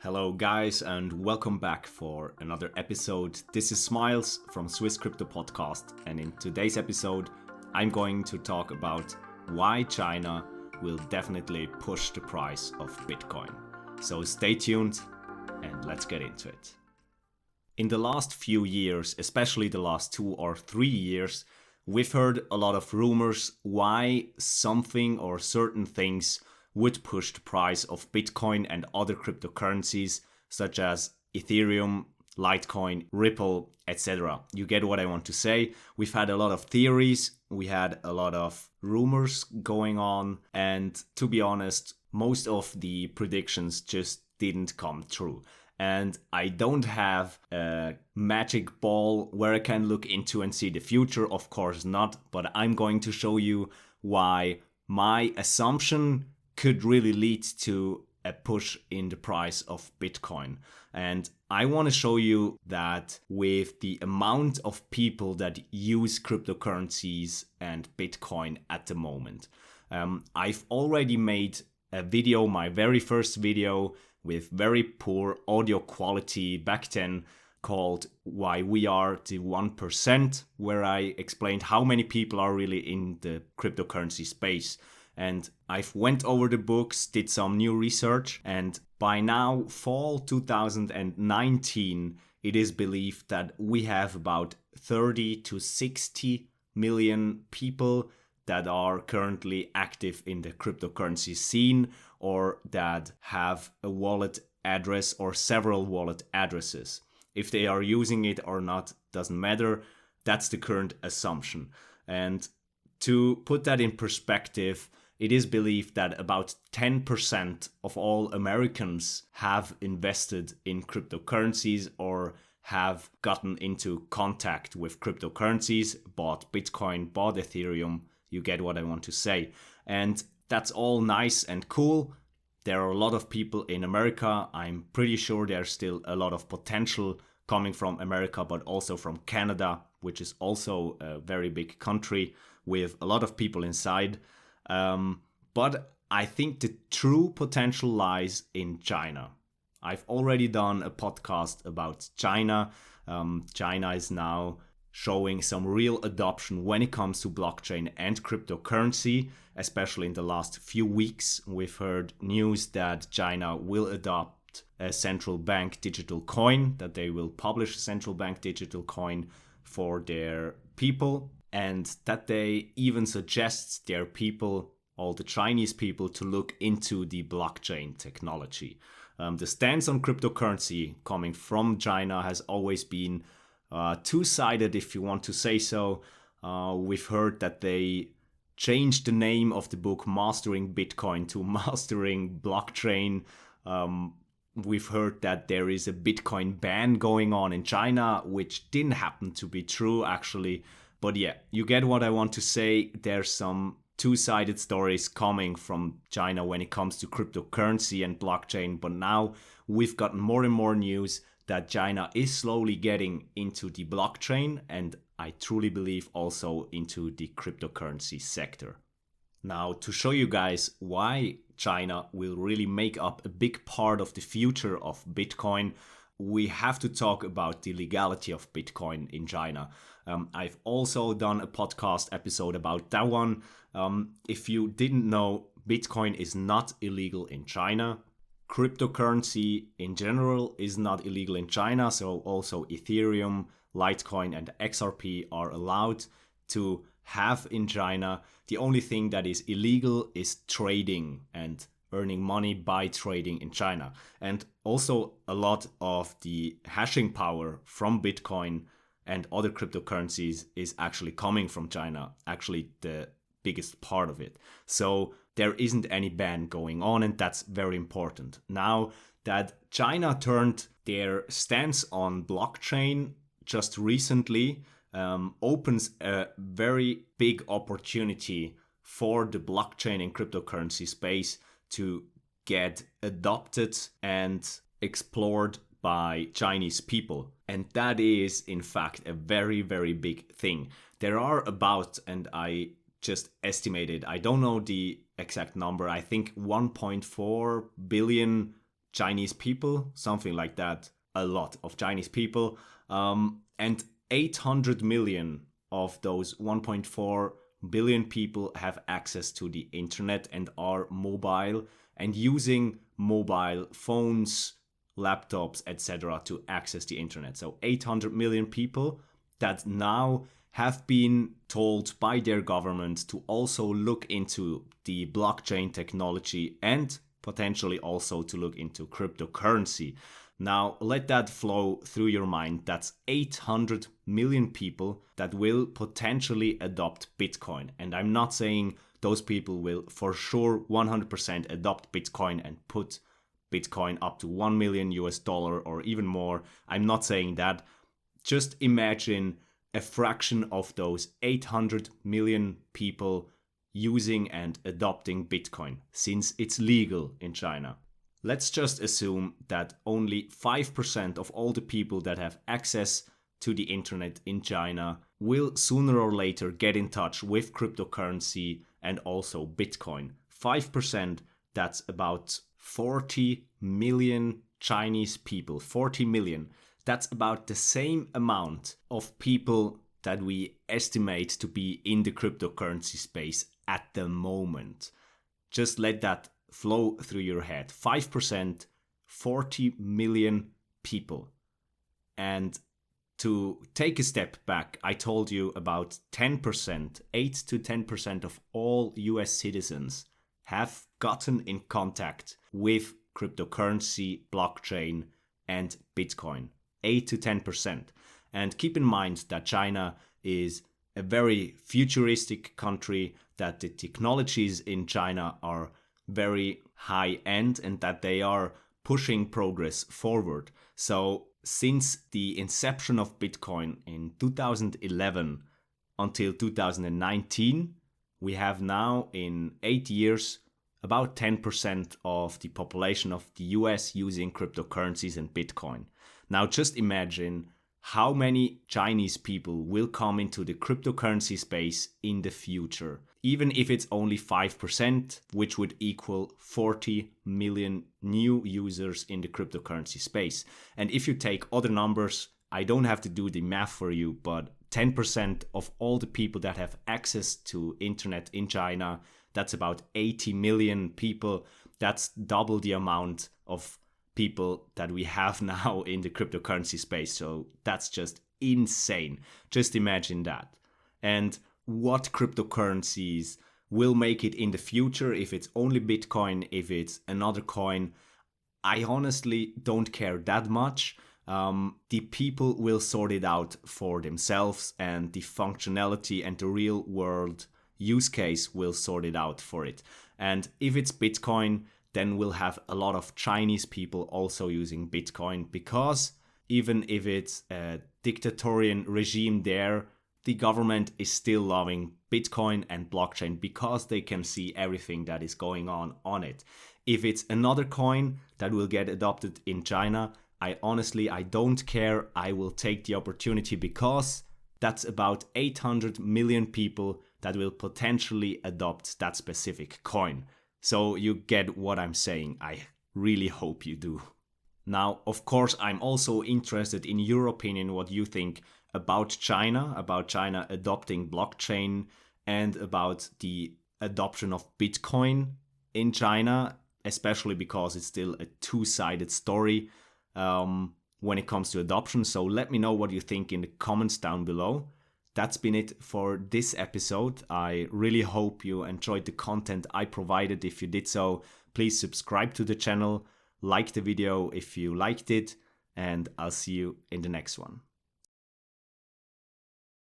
Hello, guys, and welcome back for another episode. This is Smiles from Swiss Crypto Podcast, and in today's episode, I'm going to talk about why China will definitely push the price of Bitcoin. So stay tuned and let's get into it. In the last few years, especially the last 2 or 3 years, we've heard a lot of rumors why something or certain things would push the price of Bitcoin and other cryptocurrencies such as Ethereum, Litecoin, Ripple, etc. You get what I want to say. We've had a lot of theories, we had a lot of rumors going on, and to be honest, most of the predictions just didn't come true. And I don't have a magic ball where I can look into and see the future, of course not, but I'm going to show you why my assumption could really lead to a push in the price of Bitcoin. And I want to show you that with the amount of people that use cryptocurrencies and Bitcoin at the moment. I've already made a video, my very first video, with very poor audio quality back then, called Why We Are the 1%, where I explained how many people are really in the cryptocurrency space. And I've went over the books, did some new research, and by now, fall 2019, it is believed that we have about 30 to 60 million people that are currently active in the cryptocurrency scene or that have a wallet address or several wallet addresses. If they are using it or not doesn't matter. That's the current assumption. And to put that in perspective, it is believed that about 10% of all Americans have invested in cryptocurrencies or have gotten into contact with cryptocurrencies, bought Bitcoin, bought Ethereum. You get what I want to say. And that's all nice and cool. There are a lot of people in America. I'm pretty sure there's still a lot of potential coming from America, but also from Canada, which is also a very big country with a lot of people inside. But I think the true potential lies in China. I've already done a podcast about China. China is now showing some real adoption when it comes to blockchain and cryptocurrency, especially in the last few weeks. We've heard news that China will adopt a central bank digital coin, that they will publish a central bank digital coin for their people, and that they even suggest their people, all the Chinese people, to look into the blockchain technology. The stance on cryptocurrency coming from China has always been two-sided, if you want to say so. We've heard that they changed the name of the book Mastering Bitcoin to Mastering Blockchain. We've heard that there is a Bitcoin ban going on in China, which didn't happen to be true, actually. But yeah, you get what I want to say. There's some two-sided stories coming from China when it comes to cryptocurrency and blockchain. But now we've gotten more and more news that China is slowly getting into the blockchain, and I truly believe also into the cryptocurrency sector. Now, to show you guys why China will really make up a big part of the future of Bitcoin, we have to talk about the legality of Bitcoin in China. I've also done a podcast episode about that one. If you didn't know, Bitcoin is not illegal in China. Cryptocurrency in general is not illegal in China, so also Ethereum, Litecoin, and XRP are allowed to have in China. The only thing that is illegal is trading and earning money by trading in China. And also a lot of the hashing power from Bitcoin and other cryptocurrencies is actually coming from China, actually the biggest part of it. So there isn't any ban going on, and that's very important. Now that China turned their stance on blockchain just recently, opens a very big opportunity for the blockchain and cryptocurrency space to get adopted and explored by Chinese people. And that is, in fact, a very, very big thing. There are about, and I just estimated, I don't know the exact number, I think 1.4 billion Chinese people, something like that, a lot of Chinese people, and 800 million of those 1.4 billion people have access to the internet and are mobile and using mobile phones, laptops, etc. to access the internet. So 800 million people that now have been told by their government to also look into the blockchain technology and potentially also to look into cryptocurrency. Now, let that flow through your mind. That's 800 million people that will potentially adopt Bitcoin. And I'm not saying those people will for sure 100% adopt Bitcoin and put Bitcoin up to $1 million or even more. I'm not saying that. Just imagine a fraction of those 800 million people using and adopting Bitcoin, since it's legal in China. Let's just assume that only 5% of all the people that have access to the internet in China will sooner or later get in touch with cryptocurrency and also Bitcoin. 5%, that's about 40 million Chinese people. 40 million. That's about the same amount of people that we estimate to be in the cryptocurrency space at the moment. Just let that flow through your head. 5%, 40 million people. And to take a step back, I told you about 10%, 8 to 10% of all US citizens have gotten in contact with cryptocurrency, blockchain, and Bitcoin. 8 to 10%. And keep in mind that China is a very futuristic country, that the technologies in China are very high end and that they are pushing progress forward. So since the inception of Bitcoin in 2011 until 2019, we have now in 8 years about 10% of the population of the US using cryptocurrencies and Bitcoin. Now just imagine how many Chinese people will come into the cryptocurrency space in the future. Even if it's only 5%, which would equal 40 million new users in the cryptocurrency space. And if you take other numbers, I don't have to do the math for you, but 10% of all the people that have access to internet in China, that's about 80 million people. That's double the amount of people that we have now in the cryptocurrency space. So that's just insane. Just imagine that. And what cryptocurrencies will make it in the future, if it's only Bitcoin, if it's another coin, I honestly don't care that much. The people will sort it out for themselves, and the functionality and the real world use case will sort it out for it. And if it's Bitcoin, then we'll have a lot of Chinese people also using Bitcoin, because even if it's a dictatorial regime there, the government is still loving Bitcoin and blockchain because they can see everything that is going on it. If it's another coin that will get adopted in China, I don't care. I will take the opportunity, because that's about 800 million people that will potentially adopt that specific coin. So you get what I'm saying. I really hope you do. Now, of course, I'm also interested in your opinion, what you think about China adopting blockchain and about the adoption of Bitcoin in China, especially because it's still a two-sided story when it comes to adoption. So let me know what you think in the comments down below. That's been it for this episode. I really hope you enjoyed the content I provided. If you did so, please subscribe to the channel, like the video if you liked it, and I'll see you in the next one.